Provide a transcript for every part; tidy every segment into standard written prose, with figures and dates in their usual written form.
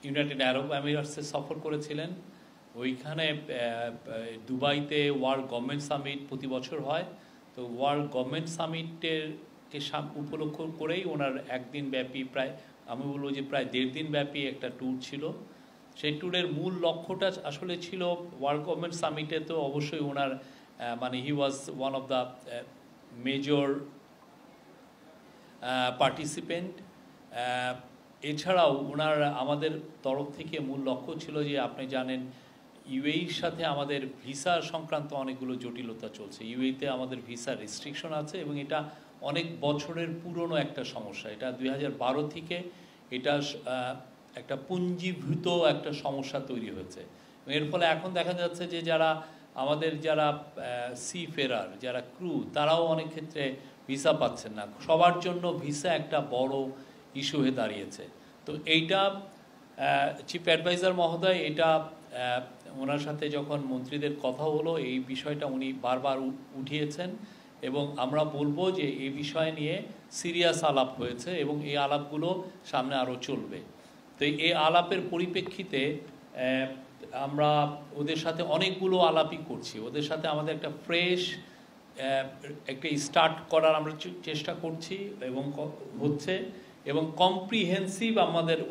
United আরব আমিরাটসে সফর করেছিলেন। ওইখানে দুবাইতে ওয়ার্ল্ড গভর্নমেন্ট সামিট প্রতি বছর হয়, তো ওয়ার্ল্ড গভর্নমেন্ট সামিটের উপলক্ষ করেই ওনার একদিন ব্যাপী প্রায় আমি বলবো যে প্রায় 1.5 দিন ব্যাপী একটা ট্যুর ছিল। সেই ট্যুরের মূল লক্ষ্যটা আসলে ছিল ওয়ার্ল্ড গভর্নমেন্ট সামিটে তো অবশ্যই ওনার মানে he was one of the major participant. এছাড়াও ওনার আমাদের তরফ থেকে মূল লক্ষ্য ছিল যে আপনি জানেন ইউএইর সাথে আমাদের ভিসা সংক্রান্ত অনেকগুলো জটিলতা চলছে। ইউএইতে আমাদের ভিসা রেস্ট্রিকশন আছে এবং এটা অনেক বছরের পুরনো একটা সমস্যা। এটা 2012 থেকে এটা একটা পুঞ্জীভূত একটা সমস্যা তৈরি হয়েছে। এর ফলে এখন দেখা যাচ্ছে যে যারা সি ফেরার যারা ক্রু তারাও অনেক ক্ষেত্রে ভিসা পাচ্ছেন না। সবার জন্য ভিসা একটা বড় ইস্যু হয়ে দাঁড়িয়েছে। তো এইটা চিফ অ্যাডভাইজার মহোদয় এটা ওনার সাথে যখন মন্ত্রীদের কথা হলো এই বিষয়টা উনি বারবার উঠিয়েছেন এবং আমরা বলবো যে এই বিষয় নিয়ে সিরিয়াস আলাপ হয়েছে এবং এই আলাপগুলো সামনে আরও চলবে। তো এই আলাপের পরিপ্রেক্ষিতে আমরা ওদের সাথে অনেকগুলো আলাপই করছি। ওদের সাথে আমাদের একটা ফ্রেশ একটা স্টার্ট করার আমরা চেষ্টা করছি এবং হচ্ছে এবং কম্প্রিহেন্সিভ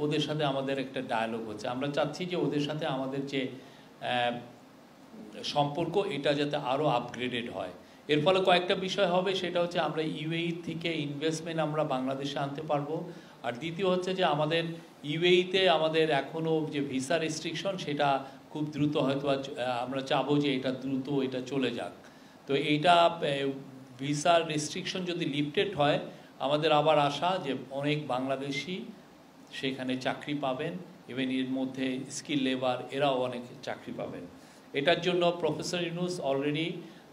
ওদের সাথে আমাদের একটা ডায়ালগ হচ্ছে। আমরা চাচ্ছি যে ওদের সাথে আমাদের যে সম্পর্ক এটা যাতে আরও আপগ্রেডেড হয়। এর ফলে কয়েকটা বিষয় হবে, সেটা হচ্ছে আমরা ইউএই থেকে ইনভেস্টমেন্ট আমরা বাংলাদেশে আনতে পারবো। আর দ্বিতীয় হচ্ছে যে আমাদের ইউএইতে আমাদের এখনও যে ভিসা রেস্ট্রিকশন সেটা খুব দ্রুত হয়তো আমরা চাবো যে এটা দ্রুত এটা চলে যাক। তো এইটা ভিসা রেস্ট্রিকশন যদি লিফটেড হয় আমাদের আবার আশা যে অনেক বাংলাদেশি সেখানে চাকরি পাবেন, ইভেন এর মধ্যে স্কিল লেবার এরাও অনেক চাকরি পাবেন। এটার জন্য প্রফেসর ইউনূস অলরেডি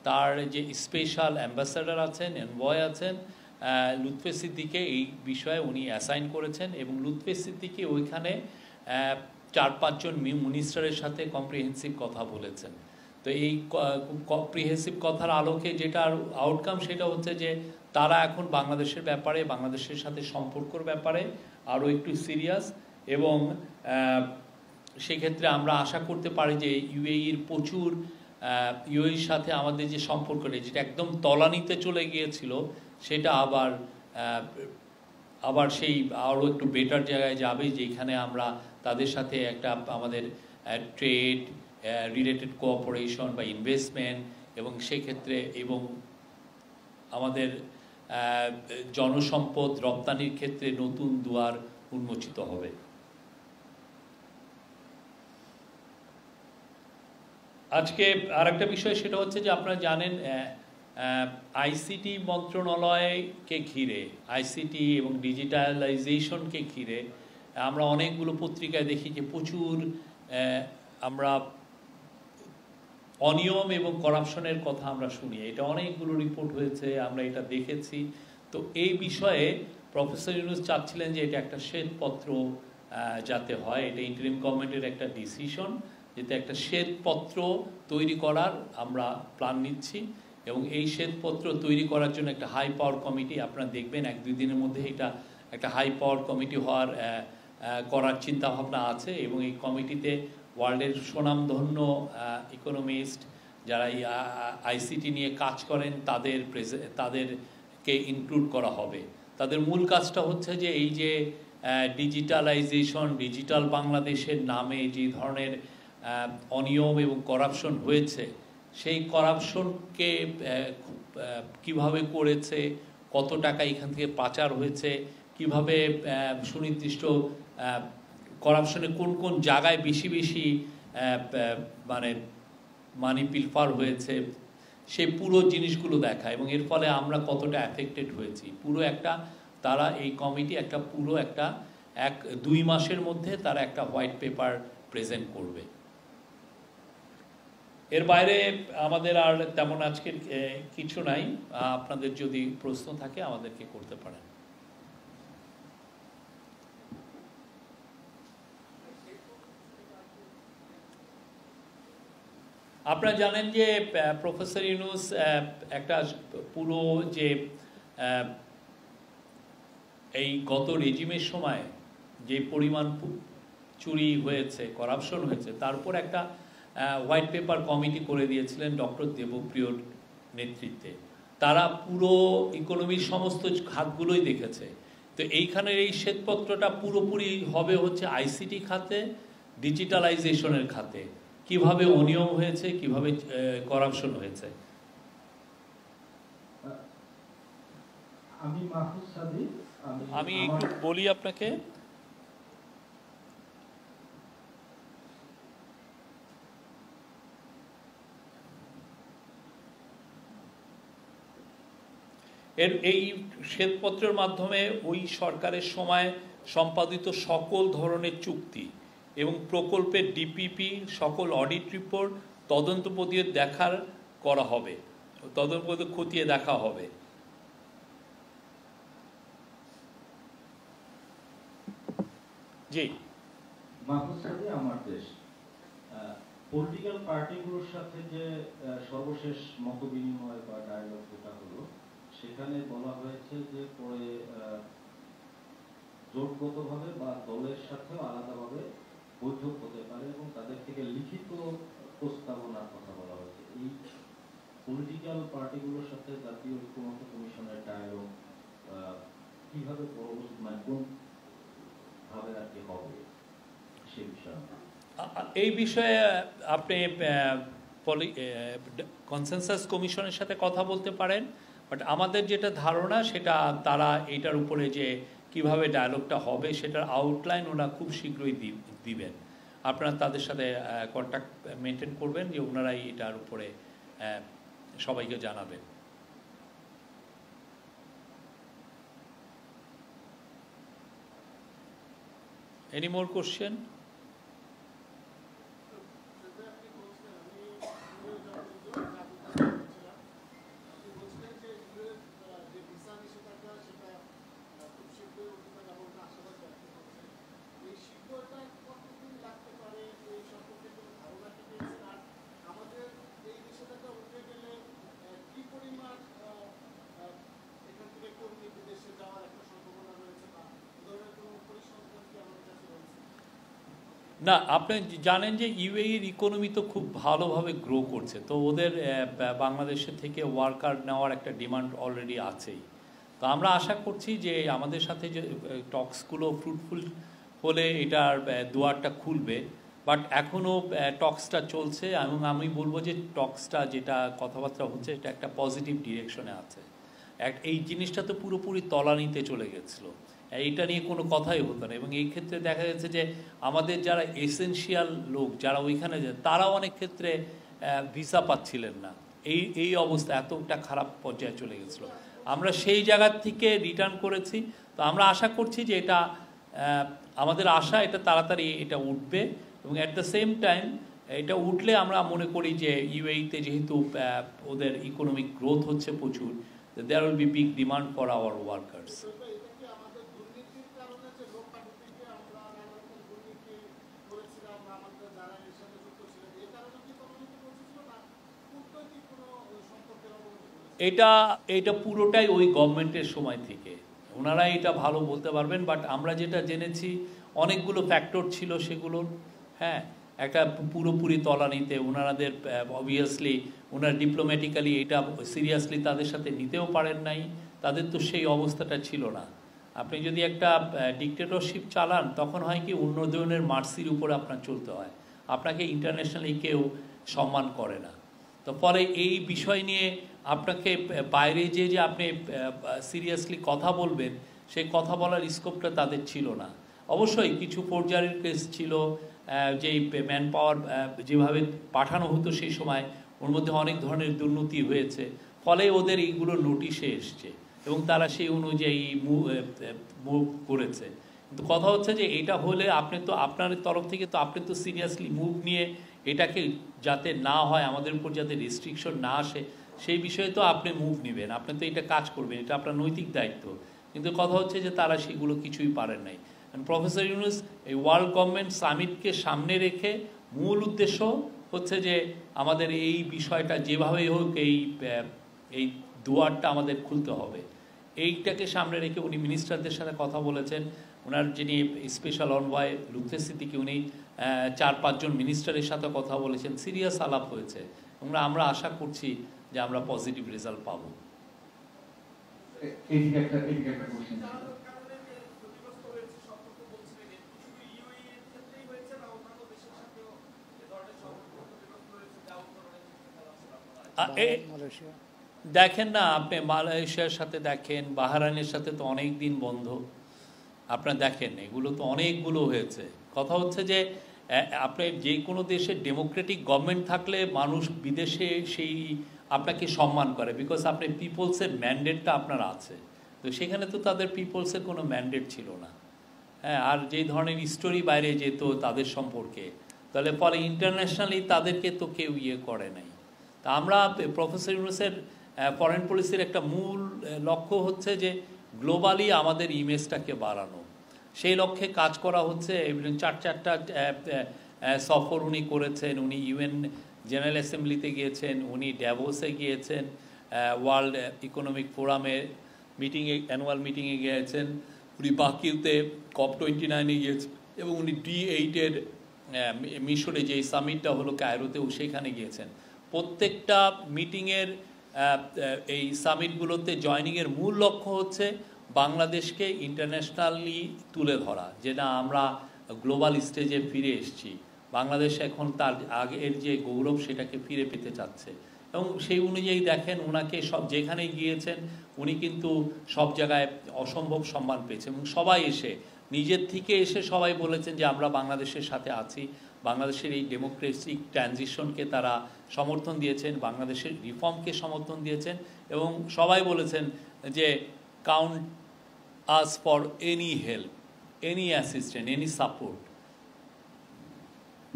তার যে স্পেশাল অ্যাম্বাসাডার আছেন, এনভয় আছেন লুৎফে সিদ্দিকে এই বিষয়ে উনি অ্যাসাইন করেছেন এবং লুৎফে সিদ্দিকি ওইখানে 4-5 জন মিনিস্টারের সাথে কম্প্রিহেন্সিভ কথা বলেছেন। তো এই কম্প্রিহেন্সিভ কথার আলোকে যেটার আউটকাম সেটা হচ্ছে যে তারা এখন বাংলাদেশের ব্যাপারে বাংলাদেশের সাথে সম্পর্কর ব্যাপারে আরও একটু সিরিয়াস এবং সেক্ষেত্রে আমরা আশা করতে পারি যে ইউএইর প্রচুর ইউএইর সাথে আমাদের যে সম্পর্কটা যেটা একদম তলানিতে চলে গিয়েছিল সেটা আবার সেই আরও একটু বেটার জায়গায় যাবে, যেখানে আমরা তাদের সাথে একটা আমাদের ট্রেড রিলেটেড কোঅপারেশন বা ইনভেস্টমেন্ট এবং সেক্ষেত্রে এবং আমাদের জনসম্পদ রপ্তানির ক্ষেত্রে নতুন দুয়ার উন্মোচিত হবে। আজকে আরেকটা বিষয় সেটা হচ্ছে যে আপনারা জানেন আইসিটি মন্ত্রণালয়কে ঘিরে আইসিটি এবং ডিজিটালাইজেশনকে ঘিরে আমরা অনেকগুলো পত্রিকায় দেখি যে প্রচুর আমরা অনিয়ম এবং করাপশনের কথা আমরা শুনি। এটা অনেকগুলো রিপোর্ট হয়েছে, আমরা এটা দেখেছি। তো এই বিষয়ে প্রফেসর ইউনূস চাচ্ছিলেন যে এটা একটা শ্বেতপত্র যাতে হয়, এটা ইন্টারিম গভর্নমেন্টের একটা ডিসিশন, যাতে একটা শ্বেতপত্র তৈরি করার আমরা প্ল্যান নিচ্ছি এবং এই শ্বেতপত্র তৈরি করার জন্য একটা হাই পাওয়ার কমিটি আপনারা দেখবেন 1-2 দিনের মধ্যে এটা একটা হাই পাওয়ার কমিটি করার চিন্তাভাবনা আছে এবং এই কমিটিতে ওয়ার্ল্ডের সুনামধন্য ইকোনমিস্ট যারা আইসিটি নিয়ে কাজ করেন তাদেরকে ইনক্লুড করা হবে। তাদের মূল কাজটা হচ্ছে যে এই যে ডিজিটালাইজেশন ডিজিটাল বাংলাদেশের নামে যে ধরনের অনিয়ম এবং করাপশন হয়েছে সেই করাপশনকে কিভাবে করেছে, কত টাকা এখান থেকে পাচার হয়েছে, কিভাবে সুনির্দিষ্ট করাপশনে কোন কোন জায়গায় বেশি বেশি মানে মানি পিলফার হয়েছে, সেই পুরো জিনিসগুলো দেখা এবং এর ফলে আমরা কতটা অ্যাফেক্টেড হয়েছি পুরো একটা তারা এই কমিটি একটা পুরো একটা 1-2 মাসের মধ্যে তারা একটা হোয়াইট পেপার প্রেজেন্ট করবে। এর বাইরে আমাদের আর তেমন আজকের কিছু নাই। আপনাদের যদি প্রশ্ন থাকে আমাদেরকে করতে পারেন। আপনারা জানেন যে প্রফেসর ইউনূস একটা পুরো যে এই গত রেজিমের সময় যে পরিমাণ চুরি হয়েছে, করাপশন হয়েছে, তার উপর একটা হোয়াইট পেপার কমিটি করে দিয়েছিলেন ডক্টর দেবপ্রিয়র নেতৃত্বে। তারা পুরো ইকোনমির সমস্ত খাতগুলোই দেখেছে। তো এইখানের এই শ্বেতপত্রটা পুরোপুরি হবে হচ্ছে আইসিটি খাতে, ডিজিটালাইজেশনের খাতে, কিভাবে অনিয়ম হয়েছে, কিভাবে করাপশন হয়েছে। আমি একটু বলি আপনাকে, এই শ্বেতপত্রের মাধ্যমে ওই সরকারের সময় সম্পাদিত সকল ধরনের চুক্তি এবং প্রকল্পের ডিপিপি, সকল অডিট রিপোর্ট তদন্ত পদিয়ে করা হবে, তদন্ত পদিয়ে খতিয়ে দেখা হবে। জি, আমার দেশ পলিটিক্যাল পার্টিগুলোর সাথে যে সর্বশেষ মত বিনিময় বা ডায়ালগ যেটা হলো, সেখানে বলা হয়েছে যে পরে জোটগতভাবে বা দলের সাথেও আলাদাভাবে বৈঠক হতে পারে এবং তাদের থেকে লিখিত প্রস্তাবনার কথা বলা হয়েছে। এই পলিটিক্যাল পার্টিগুলোর সাথে জাতীয় ঐক্যমত্য কমিশনের ডায়ালগ কিভাবে পরবর্তী মানে কোন ভাবে আর কি হবে সে বিষয়ে, এই বিষয়ে আপনি কনসেনসাস কমিশনের সাথে কথা বলতে পারেন। বাট আমাদের যেটা ধারণা সেটা তারা এটার উপরে যে কিভাবে ডায়ালগটা হবে সেটার আউটলাইন ওরা খুব শীঘ্রই দিবেন। আপনারা তাদের সাথে কন্ট্যাক্ট মেনটেন করবেন যে ওনারাই এটার উপরে সবাইকে জানাবেন। Any more question? না, আপনি জানেন যে ইউএইর ইকোনমি তো খুব ভালোভাবে গ্রো করছে, তো ওদের বাংলাদেশের থেকে ওয়ার্কার নেওয়ার একটা ডিমান্ড অলরেডি আছেই। তো আমরা আশা করছি যে আমাদের সাথে যে টক্সগুলো ফ্রুটফুল হলে এটার দুয়ারটা খুলবে। বাট এখনও টক্সটা চলছে এবং আমি বলবো যে টক্সটা যেটা কথাবার্তা হচ্ছে এটা একটা পজিটিভ ডিরেকশনে আছে। এই জিনিসটা তো পুরোপুরি তলানিতে চলে গেছিলো, এইটা নিয়ে কোনো কথাই হতো না। এবং এই ক্ষেত্রে দেখা যাচ্ছে যে আমাদের যারা এসেনশিয়াল লোক যারা ওইখানে যায় তারা অনেক ক্ষেত্রে ভিসা পাচ্ছিলেন না। এই অবস্থা এতটা খারাপ পর্যায়ে চলে গেছিলো। আমরা সেই জায়গার থেকে রিটার্ন করেছি। তো আমরা আশা করছি যে এটা আমাদের আশা এটা তাড়াতাড়ি এটা উঠবে এবং অ্যাট দ্য সেম টাইম এটা উঠলে আমরা মনে করি যে ইউএইতে যেহেতু ওদের ইকোনমিক গ্রোথ হচ্ছে প্রচুর, there will be big demand for our workers. এটা পুরোটাই ওই গভর্নমেন্টের সময় থেকে, ওনারা এটা ভালো বলতে পারবেন। বাট আমরা যেটা জেনেছি অনেকগুলো ফ্যাক্টর ছিল সেগুলোর, হ্যাঁ, একটা পুরোপুরি তলানিতে ওনাদের অবভিয়াসলি ওনারা ডিপ্লোম্যাটিক্যালি এটা সিরিয়াসলি তাদের সাথে নিতেও পারেন নাই, তাদের তো সেই অবস্থাটা ছিল না। আপনি যদি একটা ডিক্টেটরশিপ চালান তখন হয় কি অন্য ধরনের মার্সির উপরে আপনার চলতে হয়, আপনাকে ইন্টারন্যাশনালি কেউ সম্মান করে না। তো ফলে এই বিষয় নিয়ে আপনাকে বাইরে যে আপনি সিরিয়াসলি কথা বলবেন সেই কথা বলার স্কোপটা তাদের ছিল না। অবশ্যই কিছু পর্যায়ের কেস ছিল, যেই ম্যান পাওয়ার যেভাবে পাঠানো হতো সেই সময় ওর মধ্যে অনেক ধরনের দুর্নীতি হয়েছে, ফলে ওদের এইগুলো নোটিশে এসছে এবং তারা সেই অনুযায়ী মুভ করেছে। কিন্তু কথা হচ্ছে যে এটা হলে আপনি তো আপনার তরফ থেকে তো আপনি তো সিরিয়াসলি মুভ নিয়ে এটাকে যাতে না হয়, আমাদের উপর যাতে রেস্ট্রিকশন না আসে সেই বিষয়ে তো আপনি মুভ নেবেন, আপনি তো এটা কাজ করবেন, এটা আপনার নৈতিক দায়িত্ব। কিন্তু কথা হচ্ছে যে তারা সেগুলো কিছুই পারেন নাই। প্রফেসর ইউনূস এই ওয়ার্ল্ড গভর্নমেন্ট সামিটকে সামনে রেখে মূল উদ্দেশ্য হচ্ছে যে আমাদের এই বিষয়টা যেভাবেই হোক এই দুয়ারটা আমাদের খুলতে হবে, এইটাকে সামনে রেখে উনি মিনিস্টারদের সাথে কথা বলেছেন। ওনার যিনি স্পেশাল অনভয় লুকথে সিদ্দিকী উনি 4-5 জন মিনিস্টারের সাথে কথা বলেছেন, সিরিয়াস আলাপ হয়েছে। আমরা আশা করছি যে আমরা পজিটিভ রেজাল্ট পাবো। দেখেন না, আপনি মালয়েশিয়ার সাথে দেখেন, বাহরাইনের সাথে তো অনেক দিন বন্ধ, আপনারা দেখেন এগুলো তো অনেকগুলো হয়েছে। কথা হচ্ছে যে আপনি যে কোনো দেশে ডেমোক্রেটিক গভর্নমেন্ট থাকলে মানুষ বিদেশে সেই আপনাকে সম্মান করে, বিকজ আপনি পিপলসের ম্যান্ডেটটা আপনার আছে। তো সেখানে তো তাদের পিপলসের কোনো ম্যান্ডেট ছিল না। হ্যাঁ, আর যেই ধরনের স্টোরি বাইরে যেত তাদের সম্পর্কে, তাহলে ফলে ইন্টারন্যাশনালি তাদেরকে তো কেউ করে নাই। তা আমরা প্রফেসর ইউনূসের ফরেন পলিসির একটা মূল লক্ষ্য হচ্ছে যে গ্লোবালি আমাদের ইমেজটাকে বাড়ানো, সেই লক্ষ্যে কাজ করা হচ্ছে। এবং 4টা সফর উনি করেছেন। উনি ইউএন জেনারেল অ্যাসেম্বলিতে গিয়েছেন, উনি ড্যাভোসে গিয়েছেন, ওয়ার্ল্ড ইকোনমিক ফোরামে মিটিংয়ে, অ্যানুয়াল মিটিংয়ে গিয়েছেন, উনি বাকিতে COP29-এ গিয়েছেন, এবং উনি D8-এর মিশরে যে সামিটটা হলো কায়রোতেও সেখানে গিয়েছেন। প্রত্যেকটা মিটিংয়ের এই সামিটগুলোতে জয়নিংয়ের মূল লক্ষ্য হচ্ছে বাংলাদেশকে ইন্টারন্যাশনালি তুলে ধরা, যে না আমরা গ্লোবাল স্টেজে ফিরে এসেছি, বাংলাদেশ এখন তার আগের যে গৌরব সেটাকে ফিরে পেতে চাচ্ছে। এবং সেই অনুযায়ী দেখেন ওনাকে সব যেখানে গিয়েছেন উনি কিন্তু সব জায়গায় অসম্ভব সম্মান পেয়েছেন, এবং সবাই এসে নিজের থেকে এসে সবাই বলেছেন যে আমরা বাংলাদেশের সাথে আছি, বাংলাদেশের এই ডেমোক্রেসিক ট্রানজিশনকে তারা সমর্থন দিয়েছেন, বাংলাদেশের রিফর্মকে সমর্থন দিয়েছেন, এবং সবাই বলেছেন যে count us for any help, any assistant, any support.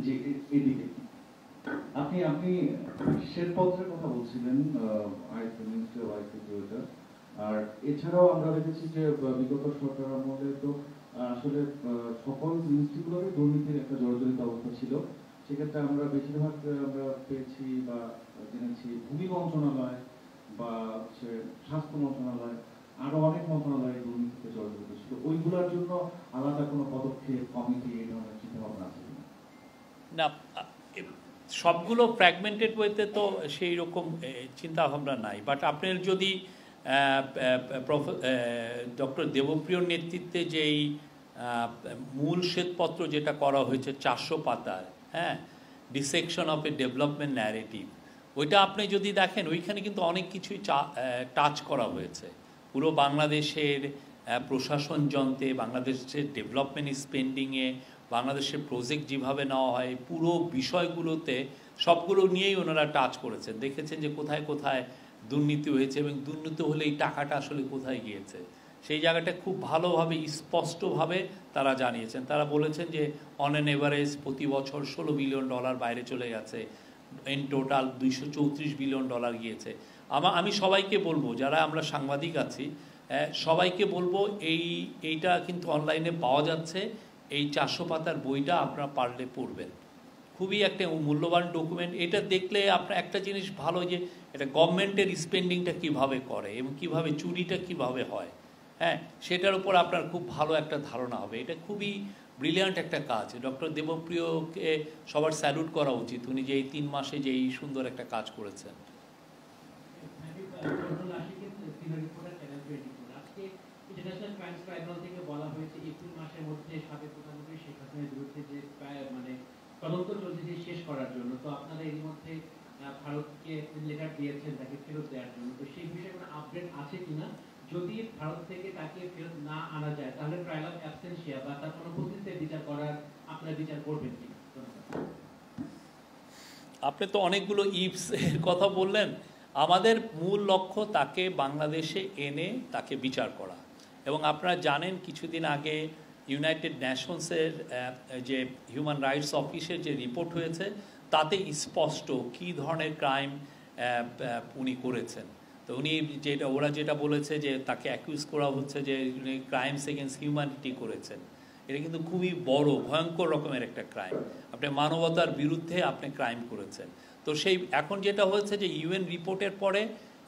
জি, এদিকে আপনি শ্বেতপত্রের কথা বলছিলেন, আর এছাড়াও আমরা দেখেছি যে বিগত সরকার আমলে তো আসলে সকল মিনিস্ট্রিগুলোরই দুর্নীতির একটা জর্জরিত অবস্থা ছিল। সেক্ষেত্রে আমরা বেশিরভাগ আমরা পেয়েছি বা জেনেছি ভূমি মন্ত্রণালয় বা হচ্ছে স্বাস্থ্য মন্ত্রণালয়, আরো অনেক মন্ত্রণালয় দুর্নীতিতে জর্জরিত ছিল। ওইগুলোর জন্য আলাদা কোনো পদক্ষেপ, কমিটি, এই ধরনের চিন্তা ভাবনা আছে না? সবগুলো ফ্র্যাগমেন্টেড ওয়েতে তো সেই রকম চিন্তা ভাবনা নাই, বাট আপনার যদি ডক্টর দেবপ্রিয়র নেতৃত্বে যেই মূল শ্বেতপত্র যেটা করা হয়েছে 400 পাতার, হ্যাঁ, dissection of A development narrative, ওইটা আপনি যদি দেখেন ওইখানে কিন্তু অনেক কিছুই টাচ করা হয়েছে। পুরো বাংলাদেশের প্রশাসন যন্ত্রে, বাংলাদেশের ডেভেলপমেন্ট স্পেন্ডিংয়ে, বাংলাদেশের প্রজেক্ট যেভাবে নেওয়া হয়, পুরো বিষয়গুলোতে সবগুলো নিয়েই ওনারা টাচ করেছেন। দেখেছেন যে কোথায় কোথায় দুর্নীতি হয়েছে, এবং দুর্নীতি হলে এই টাকাটা আসলে কোথায় গিয়েছে সেই জায়গাটা খুব ভালোভাবে স্পষ্টভাবে তারা জানিয়েছেন। তারা বলেছেন যে অন অ্যান এভারেজ প্রতি বছর $16 বিলিয়ন বাইরে চলে গেছে, ইন টোটাল $234 বিলিয়ন গিয়েছে। আমি সবাইকে বলবো, যারা আমরা সাংবাদিক আছি সবাইকে বলবো, এইটা কিন্তু অনলাইনে পাওয়া যাচ্ছে, এই 400 পাতার বইটা আপনারা পারলে পড়বেন, খুবই একটা মূল্যবান ডকুমেন্ট। এটা দেখলে আপনার একটা জিনিস ভালো, যে এটা গভর্নমেন্টের স্পেন্ডিংটা কিভাবে করে এবং কিভাবে চুরিটা কিভাবে হয়, হ্যাঁ, সেটার উপর আপনার খুব ভালো একটা ধারণা হবে। এটা খুবই ব্রিলিয়ান্ট একটা কাজ। ডক্টর দেবপ্রিয়কে সবার স্যালুট করা উচিত, উনি যে এই 3 মাসে যে এই সুন্দর একটা কাজ করেছেন। তদন্ত চলছে যে শেষ করার জন্য, তো আপনারা এর মধ্যে ভারতকে লেটার দিয়েছেন তাকে ফেরত দেওয়ার জন্য, তো সেই বিষয়ে কোনো আপডেট আছে কিনা? যদি ভারত থেকে তাকে ফেরত না আনা যায় তাহলে ট্রায়াল অফ অ্যাবসেন্সিয়া বা তার অনুপস্থিতিতে বিচার করার আপনারা বিচার করবেন কিনা? আপনি তো অনেকগুলো ইফস এর কথা বললেন। আমাদের মূল লক্ষ্য তাকে বাংলাদেশে এনে তাকে বিচার করা, এবং আপনারা জানেন কিছুদিন আগে ইউনাইটেড নেশনসের যে হিউম্যান রাইটস অফিসের যে রিপোর্ট হয়েছে তাতে স্পষ্ট কী ধরনের ক্রাইম উনি করেছেন। তো উনি ওরা যেটা বলেছে যে তাকে অ্যাকিউজ করা হচ্ছে যে উনি ক্রাইমস এগেনস্ট হিউম্যানিটি করেছেন। এটা কিন্তু খুবই বড় ভয়ঙ্কর রকমের একটা ক্রাইম, আপনি মানবতার বিরুদ্ধে আপনি ক্রাইম করেছেন। তো সেই এখন যেটা হচ্ছে যে ইউএন রিপোর্টের পরে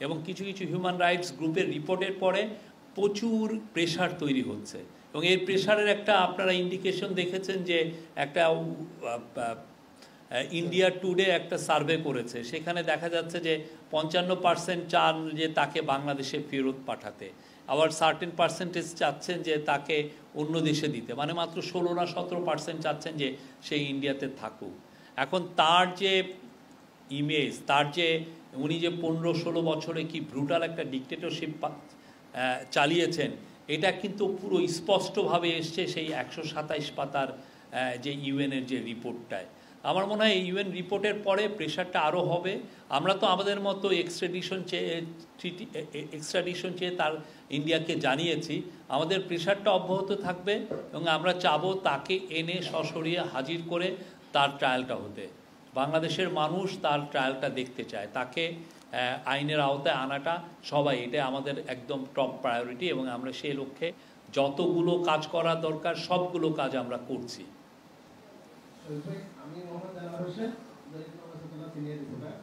এবং কিছু কিছু হিউম্যান রাইটস গ্রুপের রিপোর্টের পরে প্রচুর প্রেশার তৈরি হচ্ছে, এবং এই প্রেশারের একটা আপনারা ইন্ডিকেশন দেখেছেন যে একটা ইন্ডিয়া টুডে একটা সার্ভে করেছে, সেখানে দেখা যাচ্ছে যে 55% চান যে তাকে বাংলাদেশে ফেরত পাঠাতে, আবার সার্টেন পার্সেন্টেজ চাচ্ছেন যে তাকে অন্য দেশে দিতে, মানে মাত্র 16 না 17% চাচ্ছেন যে সেই ইন্ডিয়াতে থাকুক। এখন তার যে ইমেজ, তার যে উনি যে 15-16 বছরে কি ব্রুটাল একটা ডিক্টেটরশিপ চালিয়েছেন, এটা কিন্তু পুরো স্পষ্টভাবে এসছে সেই 127 পাতার যে ইউএনের যে রিপোর্টটায়। আমার মনে হয় ইউএন রিপোর্টের পরে প্রেশারটা আরও হবে। আমরা তো আমাদের মতো এক্সট্রাডিশন চেয়ে তার ইন্ডিয়াকে জানিয়েছি, আমাদের প্রেশারটা অব্যাহত থাকবে এবং আমরা চাবো তাকে এনে সশরীরে হাজির করে তার ট্রায়ালটা হতে। বাংলাদেশের মানুষ তার ট্রায়ালটা দেখতে চায়, তাকে আইনের আওতায় আনাটা সবাই, এটা আমাদের একদম টপ প্রায়োরিটি এবং আমরা সেই লক্ষ্যে যতগুলো কাজ করা দরকার সবগুলো কাজ আমরা করছি। আমি Mohammad Jalal Hossain, senior reporter.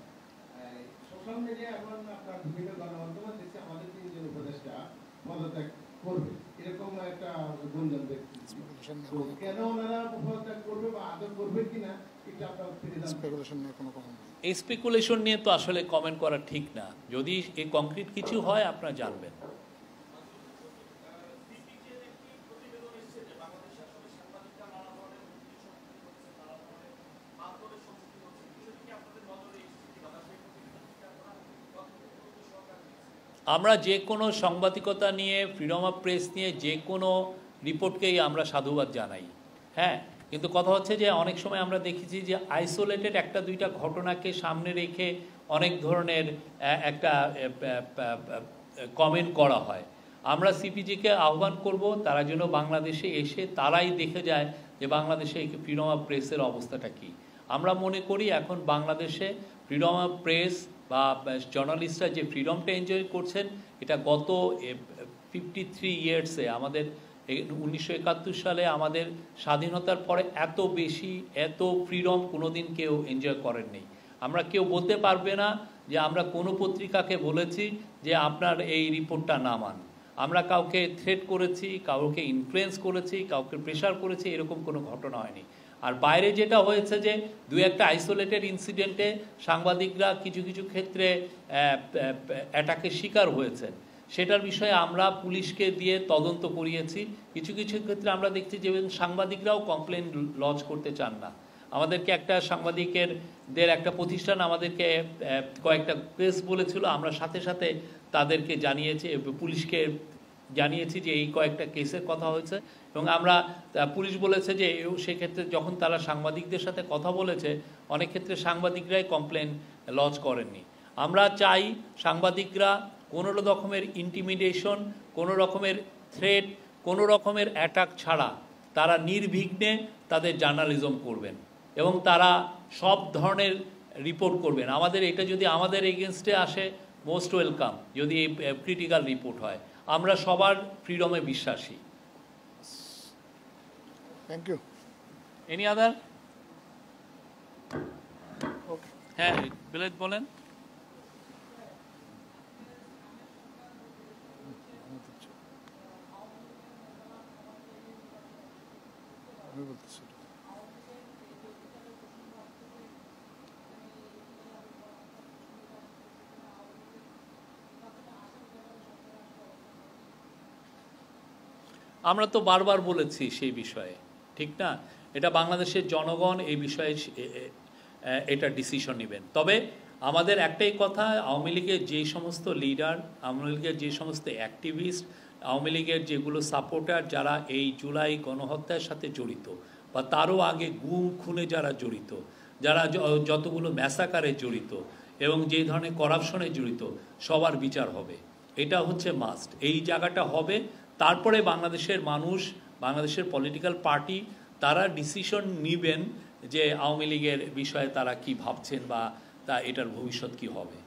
Social media এখন আপনার বিভিন্ন গণমাধ্যমে দেখছি আমাদের তিনজন উপদেষ্টা পদত্যাগ করবে, এরকম একটা গুঞ্জন দেখছি। তো কেন ওনারা পদত্যাগ করবে বা আদৌ করবে কিনা এটা আপনার এই স্পেকুলেশন নিয়ে তো আসলে কমেন্ট করা ঠিক না, যদি এই কংক্রিট কিছু হয় আপনারা জানবেন। আমরা যে কোনো সাংবাদিকতা নিয়ে, ফ্রিডম অফ প্রেস নিয়ে যে কোনো রিপোর্টকেই আমরা সাধুবাদ জানাই, হ্যাঁ, কিন্তু কথা হচ্ছে যে অনেক সময় আমরা দেখেছি যে আইসোলেটেড একটা দুইটা ঘটনাকে সামনে রেখে অনেক ধরনের একটা কমেন্ট করা হয়। আমরা সিপিজিকে আহ্বান করব তারা যেন বাংলাদেশে এসে তারাই দেখে যায় যে বাংলাদেশে ফ্রিডম অফ প্রেসের অবস্থাটা কী। আমরা মনে করি এখন বাংলাদেশে ফ্রিডম অফ প্রেস বা জার্নালিস্টরা যে ফ্রিডমটা এনজয় করছেন, এটা গত 53 ইয়ার্সে আমাদের 1971 সালে আমাদের স্বাধীনতার পরে এত বেশি এত ফ্রিডম কোনোদিন কেউ এনজয় করেননি। আমরা কেউ বলতে পারবে না যে আমরা কোনো পত্রিকাকে বলেছি যে আপনার এই রিপোর্টটা নামান। আমরা কাউকে থ্রেট করেছি, কাউকে ইনফ্লুয়েন্স করেছি, কাউকে প্রেশার করেছি, এরকম কোনো ঘটনা হয়নি। আর বাইরে যেটা হয়েছে যে দু একটা আইসোলেটেড ইনসিডেন্টে সাংবাদিকরা কিছু কিছু ক্ষেত্রে অ্যাটাকের শিকার হয়েছেন, সেটার বিষয়ে আমরা পুলিশকে দিয়ে তদন্ত করিয়েছি। কিছু কিছু ক্ষেত্রে আমরা দেখছি যে সাংবাদিকরাও কমপ্লেন লজ করতে চান না। আমাদেরকে একটা সাংবাদিকদের একটা প্রতিষ্ঠান আমাদেরকে কয়েকটা কেস বলেছিল, আমরা সাথে সাথে তাদেরকে জানিয়েছি, পুলিশকে জানিয়েছি যে এই কয়েকটা কেসের কথা হয়েছে এবং আমরা পুলিশ বলেছে যে সেক্ষেত্রে যখন তারা সাংবাদিকদের সাথে কথা বলেছে অনেক ক্ষেত্রে সাংবাদিকরাই কমপ্লেন লজ করেননি। আমরা চাই সাংবাদিকরা কোনো রকমের ইন্টিমিডেশন, কোনো রকমের থ্রেট, কোনো রকমের অ্যাটাক ছাড়া তারা নির্বিঘ্নে তাদের জার্নালিজম করবেন এবং তারা সব ধরনের রিপোর্ট করবেন। আমাদের এটা যদি আমাদের এগেনস্টে আসে মোস্ট ওয়েলকাম, যদি ক্রিটিক্যাল রিপোর্ট হয়। আমরা সবার ফ্রিডমে বিশ্বাসী। Thank you. Any other? হ্যাঁ, বিলাত বলেন। আমরা তো বারবার বলেছি সেই বিষয়ে, ঠিক না? এটা বাংলাদেশের জনগণ এই বিষয়ে এটা ডিসিশন নেবেন। তবে আমাদের একটাই কথা, আওয়ামী লীগের যে সমস্ত লিডার, আওয়ামী লীগের যে সমস্ত অ্যাক্টিভিস্ট, আওয়ামী লীগের যেগুলো সাপোর্টার যারা এই জুলাই গণহত্যার সাথে জড়িত বা তারও আগে গুম খুনে যারা জড়িত, যারা যতগুলো ম্যাসাকারে জড়িত এবং যে ধরনের করাপশনে জড়িত, সবার বিচার হবে। এটা হচ্ছে মাস্ট। এই জায়গাটা হবে, তারপরে বাংলাদেশের মানুষ, বাংলাদেশের পলিটিক্যাল পার্টি তারা ডিসিশন নেবেন যে আওয়ামী লীগের বিষয়ে তারা কি ভাবছেন বা তা এটার ভবিষ্যৎ কি হবে।